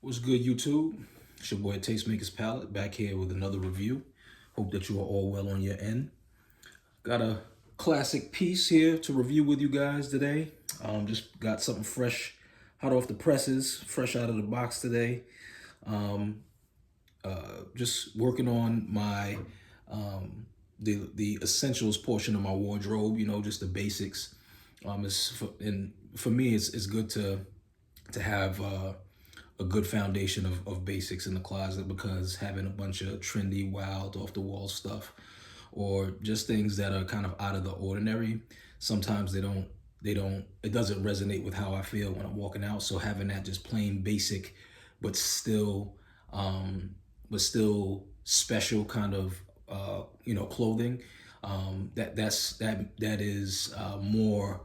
What's good, YouTube? It's your boy Tastemaker's Palette back here with another review. Hope that you are all well on your end. Got a classic piece here to review with you guys today. Just got something fresh, hot off the presses, fresh out of the box today. Um, just working on my the essentials portion of my wardrobe. You know, just the basics. And for me, it's good to have a good foundation of basics in the closet, because having a bunch of trendy, wild, off the wall stuff, or just things that are kind of out of the ordinary, sometimes it doesn't resonate with how I feel when I'm walking out. So having that just plain basic, but still special kind of clothing, that is more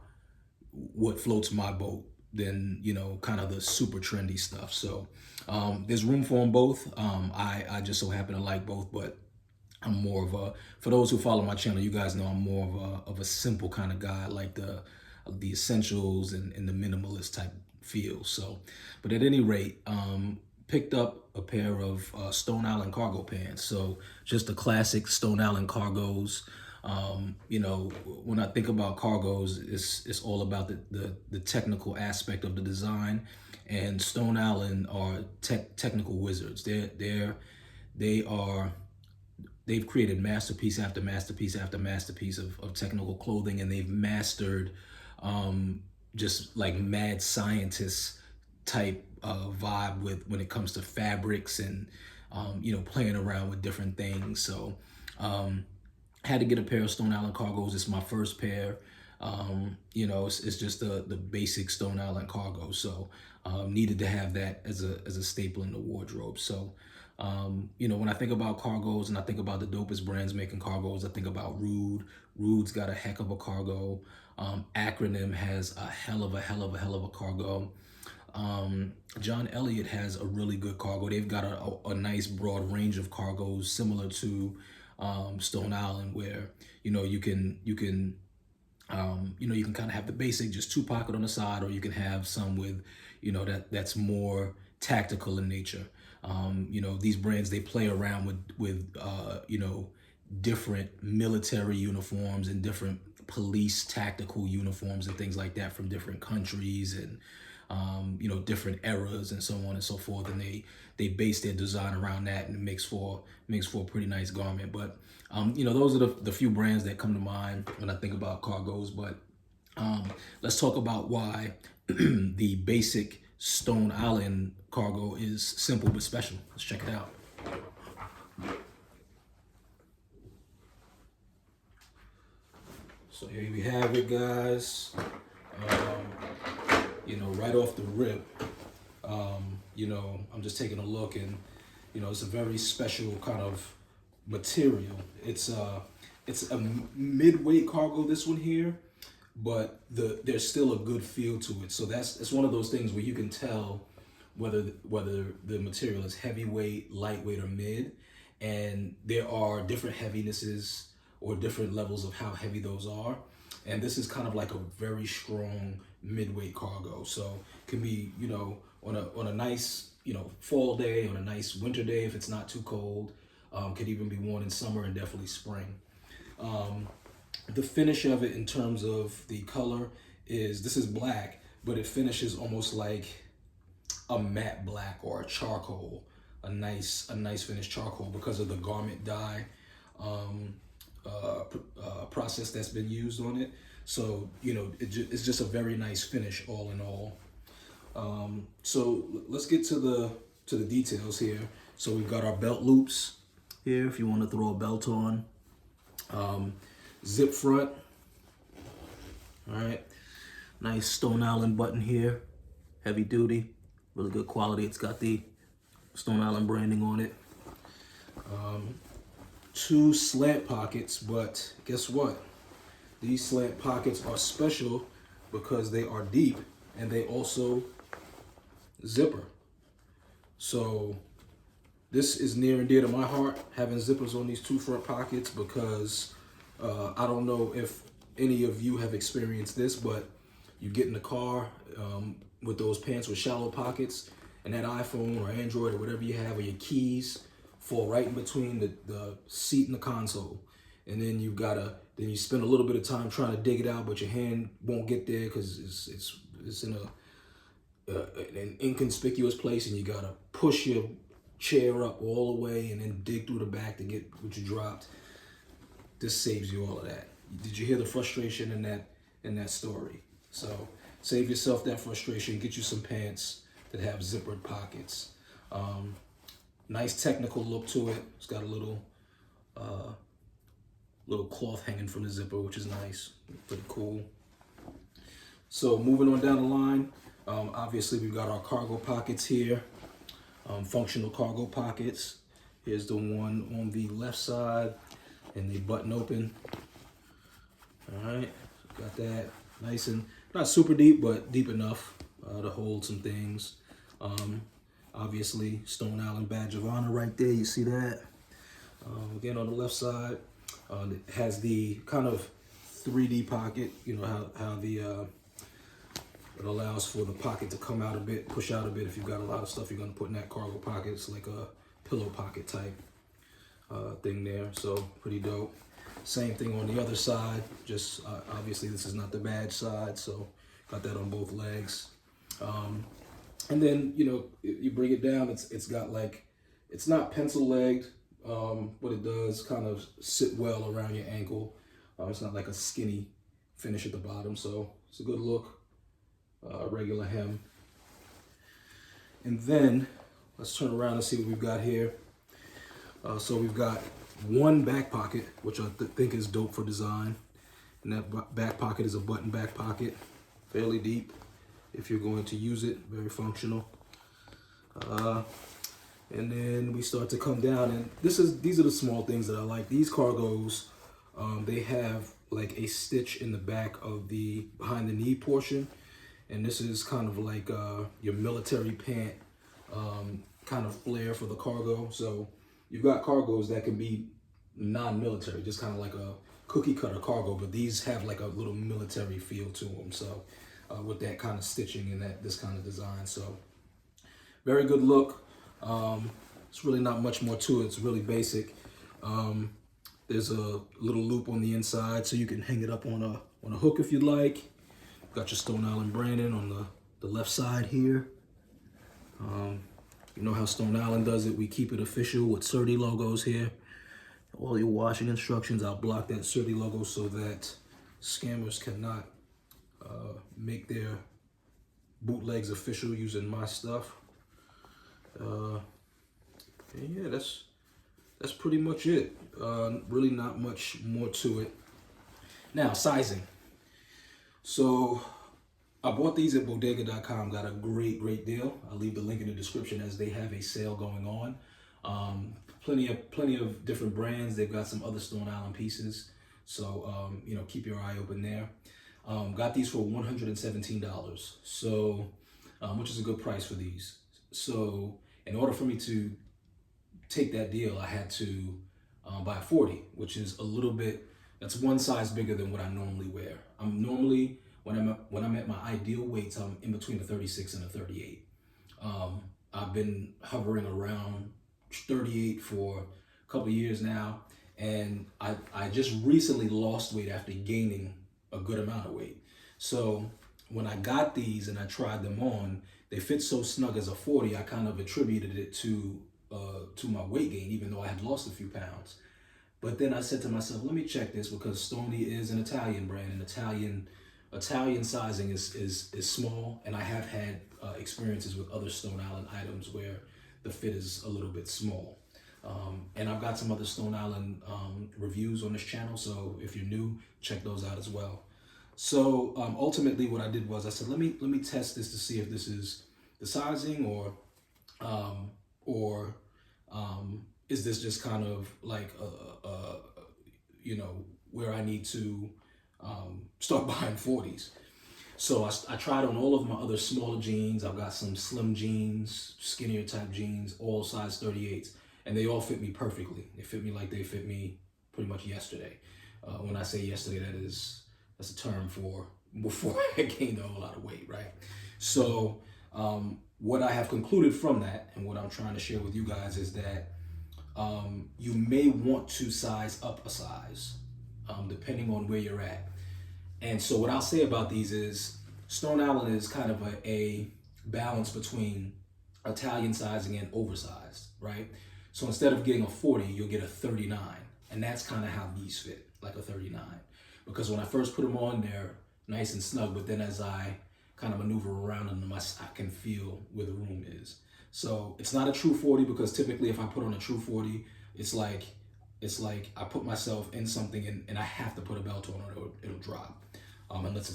what floats my boat than kind of the super trendy stuff. So there's room for them both. I just so happen to like both, but I'm more of a, for those who follow my channel, you guys know I'm more of a simple kind of guy. I like the essentials and the minimalist type feel. So, but at any rate, picked up a pair of Stone Island cargo pants. So just the classic Stone Island cargos. When I think about cargos, it's all about the technical aspect of the design, and Stone Island are technical wizards. They've created masterpiece after masterpiece after masterpiece of technical clothing, and they've mastered just like mad scientists type vibe with when it comes to fabrics and playing around with different things. So had to get a pair of Stone Island cargos. It's my first pair. It's just the basic Stone Island cargo. So needed to have that as a staple in the wardrobe. So when I think about cargos and I think about the dopest brands making cargos, I think about Rude. Rude's got a heck of a cargo. Acronym has a hell of a cargo. John Elliott has a really good cargo. They've got a nice broad range of cargos similar to Stone Island, where you can kind of have the basic just two pocket on the side, or you can have some with that's more tactical in nature. These brands, they play around with different military uniforms and different police tactical uniforms and things like that from different countries and different eras and so on and so forth, and they base their design around that, and it makes for a pretty nice garment. But those are the few brands that come to mind when I think about cargos. But let's talk about why the basic Stone Island cargo is simple but special. Let's check it out. So here we have it, guys. Right off the rip, I'm just taking a look, and it's a very special kind of material. It's a mid-weight cargo, this one here, but there's still a good feel to it. So it's one of those things where you can tell whether the material is heavyweight, lightweight, or mid, and there are different heavinesses or different levels of how heavy those are. And this is kind of like a very strong midweight cargo. So it can be, on a nice, fall day, on a nice winter day if it's not too cold. Could even be worn in summer and definitely spring. The finish of it in terms of the color this is black, but it finishes almost like a matte black or a charcoal, a nice finished charcoal, because of the garment dye process that's been used on it. So it's just a very nice finish all in all. So let's get to the details here. So we've got our belt loops here if you want to throw a belt on. Zip front. All right, nice Stone Island button here, heavy duty, really good quality. It's got the Stone Island branding on it. Two slant pockets, but guess what? These slant pockets are special because they are deep and they also zipper. So this is near and dear to my heart, having zippers on these two front pockets, because I don't know if any of you have experienced this, but you get in the car with those pants with shallow pockets, and that iPhone or Android or whatever you have, or your keys fall right in between the seat and the console. And then then you spend a little bit of time trying to dig it out, but your hand won't get there because it's in an inconspicuous place, and you gotta push your chair up all the way and then dig through the back to get what you dropped. This saves you all of that. Did you hear the frustration in that story? So save yourself that frustration. Get you some pants that have zippered pockets. Nice technical look to it. It's got a little cloth hanging from the zipper, which is nice, pretty cool. So moving on down the line, obviously we've got our cargo pockets here, functional cargo pockets. Here's the one on the left side, and they button open. All right, got that nice and not super deep, but deep enough to hold some things. Obviously, Stone Island badge of honor right there. You see that? Again, on the left side, it has the kind of 3D pocket. You know how it allows for the pocket to come out a bit, push out a bit. If you've got a lot of stuff you're gonna put in that cargo pocket, it's like a pillow pocket type thing there. So pretty dope. Same thing on the other side. Just obviously this is not the badge side, so got that on both legs. And then, you know, you bring it down, it's got like, it's not pencil legged, but it does kind of sit well around your ankle. It's not like a skinny finish at the bottom, so it's a good look. Regular hem. And then let's turn around and see what we've got here. So we've got one back pocket, which I think is dope for design. And that back pocket is a button back pocket, fairly deep if you're going to use it, very functional. And then we start to come down, and these are the small things that I like. These cargos, they have like a stitch in the back of the behind the knee portion, and this is kind of like your military pant kind of flair for the cargo. So you've got cargos that can be non-military, just kind of like a cookie cutter cargo, but these have like a little military feel to them. So with that kind of stitching and this kind of design, so very good look. It's really not much more to it. It's really basic. There's a little loop on the inside, so you can hang it up on a hook if you'd like. Got your Stone Island branding on the left side here. You know how Stone Island does it. We keep it official with CERTI logos here. All your washing instructions, I'll block that CERTI logo so that scammers cannot make their bootlegs official using my stuff. And yeah, that's pretty much it. Really not much more to it. Now, sizing. So I bought these at bodega.com, got a great deal. I'll leave the link in the description as they have a sale going on. Plenty of different brands. They've got some other Stone Island pieces. So, you know, keep your eye open there. Got these for $117. So, which is a good price for these. So in order for me to take that deal, I had to buy a 40, which is a little bit, that's one size bigger than what I normally wear. I'm normally, when I'm at my ideal weights, I'm in between a 36 and a 38. I've been hovering around 38 for a couple of years now, and I just recently lost weight after gaining a good amount of weight. So when I got these and I tried them on, they fit so snug as a 40, I kind of attributed it to my weight gain, even though I had lost a few pounds. But then I said to myself, let me check this, because Stony is an Italian brand, and Italian sizing is small, and I have had experiences with other Stone Island items where the fit is a little bit small. And I've got some other Stone Island reviews on this channel, so if you're new, check those out as well. So ultimately what I did was I said, let me test this to see if this is the sizing, or is this just kind of like you know, where I need to start buying 40s. So I tried on all of my other smaller jeans. I've got some slim jeans, skinnier type jeans, all size 38s, and they all fit me perfectly. They fit me like they fit me pretty much yesterday. When I say yesterday, that's a term for before I gained a whole lot of weight, right? So what I have concluded from that, and what I'm trying to share with you guys, is that you may want to size up a size depending on where you're at. And so what I'll say about these is Stone Island is kind of a balance between Italian sizing and oversized, right? So instead of getting a 40, you'll get a 39. And that's kind of how these fit, like a 39. Because when I first put them on, they're nice and snug, but then as I kind of maneuver around in them, I can feel where the room is. So it's not a true 40, because typically if I put on a true 40, it's like I put myself in something and I have to put a belt on or it'll drop, unless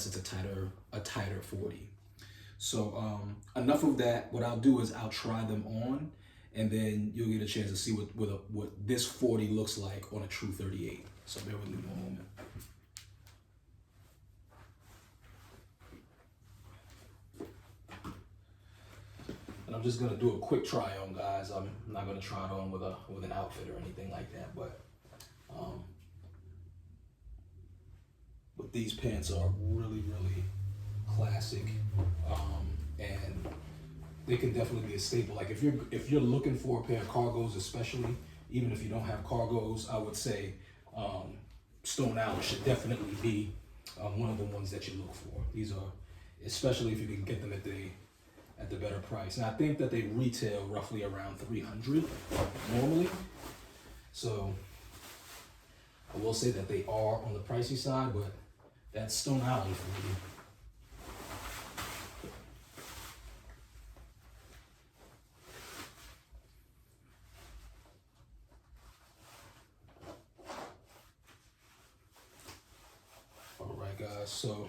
it's a tighter 40. So enough of that. What I'll do is I'll try them on, and then you'll get a chance to see what this 40 looks like on a true 38. So bear with me one moment. And I'm just gonna do a quick try on, guys. I'm not gonna try it on with an outfit or anything like that, but these pants are really, really classic, and they can definitely be a staple. Like if you're looking for a pair of cargos, especially even if you don't have cargos, I would say Stone Island should definitely be one of the ones that you look for. These are, especially if you can get them at the better price. And I think that they retail roughly around $300 normally. So I will say that they are on the pricey side, but that's Stone Island for you. All right, guys, so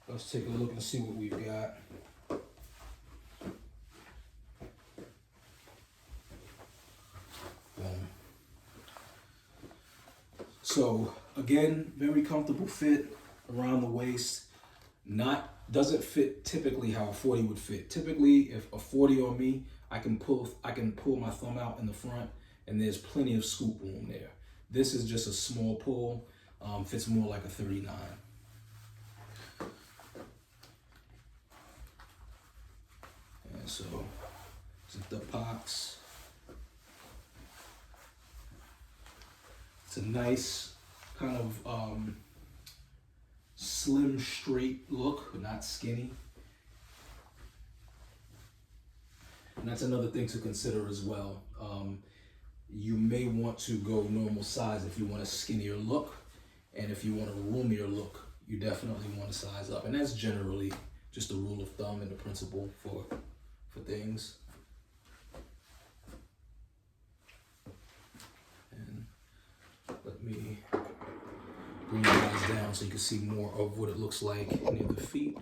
let's take a look and see what we've got. So again, very comfortable fit around the waist. Doesn't fit typically how a 40 would fit. Typically, if a 40 on me, I can pull my thumb out in the front, and there's plenty of scoop room there. This is just a small pull. Fits more like a 39. And so zipped up pockets. It's a nice kind of slim, straight look, but not skinny. And that's another thing to consider as well. You may want to go normal size if you want a skinnier look, and if you want a roomier look, you definitely want to size up. And that's generally just a rule of thumb and the principle for things. And let me bring you guys down so you can see more of what it looks like near the feet.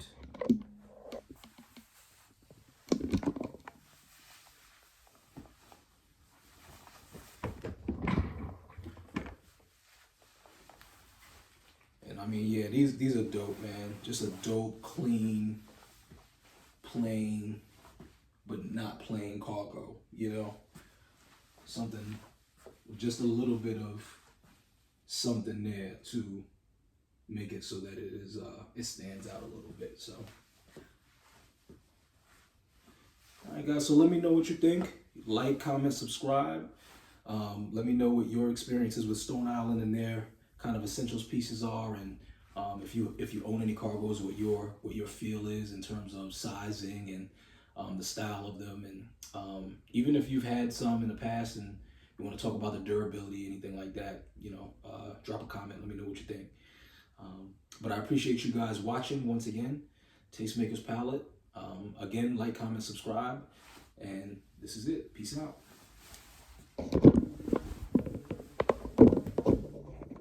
And I mean, yeah, these are dope, man. Just a dope, clean, plain, but not plain cargo, you know? Something with just a little bit of something there to make it so that it stands out a little bit. So all right, guys, so let me know what you think. Like, comment, subscribe. Let me know what your experiences with Stone Island and their kind of essentials pieces are, and if you own any cargos, what your feel is in terms of sizing and the style of them, and even if you've had some in the past and you want to talk about the durability, anything like that, you know, drop a comment. Let me know what you think. But I appreciate you guys watching once again. Tastemaker's Palette. Again, like, comment, subscribe, and this is it. Peace out.